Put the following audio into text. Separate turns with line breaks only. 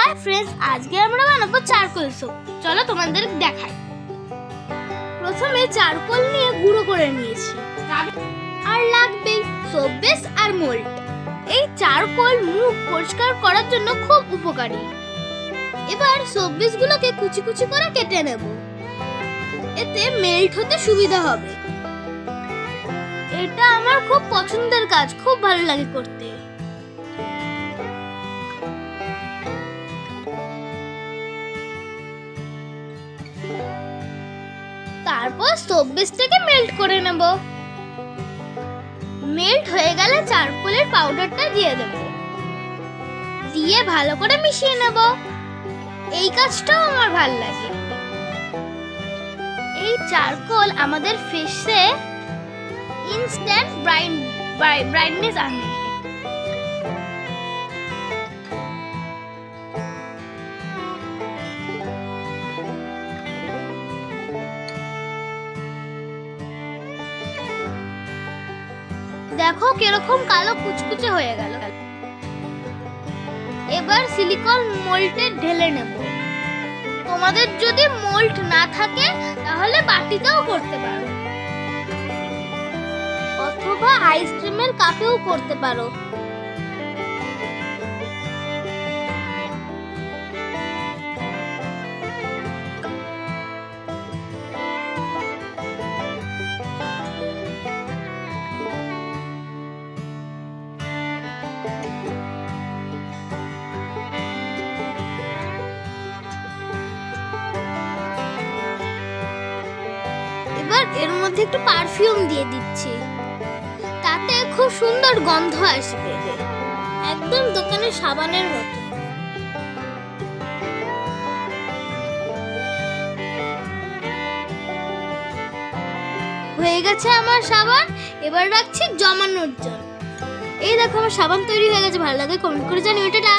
Hi friends, আজকে আমরা বানাবো চারকোল স্যুপ। চলো তোমাদের দেখাই। প্রথমে চারকোল নিয়ে গুঁড়ো করে নিয়েছি, আর লাগবে সোপ বেস আর মোল্ড। এই চারকোল মুখ পরিষ্কার করার জন্য খুব উপকারী। এবার সোপ বেস গুলোকে কুচি কুচি করে কেটে নেব, এতে মেল্ট হতে সুবিধা হবে। এটা আমার খুব পছন্দের কাজ, খুব ভালো লাগে করতে। তারপর সোপ বেসটাকে মেল্ট করে নেব। মেল্ট হয়ে গেলে চারকোলের পাউডারটা দিয়ে দেব, দিয়ে ভালো করে মিশিয়ে নেব। এই কাজটাও আমার ভালো লাগে। এই চারকোল আমাদের ফেসে ইনস্ট্যান্ট ব্রাইটনেস আনে। দেখো কিরকম কালো কুচকুচে হয়ে গেল। এবার সিলিকন মোল্ডে ঢেলে নেব। তোমাদের যদি মোল্ড না থাকে তাহলে বাটিতেও করতে পারো, অথবা আইসক্রিমের কাপেও করতে পারো। এবার এর মধ্যে একটু পারফিউম দিয়ে দিচ্ছি, তাতে খুব সুন্দর গন্ধ আসবে, একদম দোকানের সাবানের মতো। হয়ে গেছে আমার সাবান। এবার রাখছি জমানোর জন্য। এই দেখো আমার সাবান তৈরি হয়ে গেছে। ভালো লাগে কমেন্ট করে জানিও। টাটা।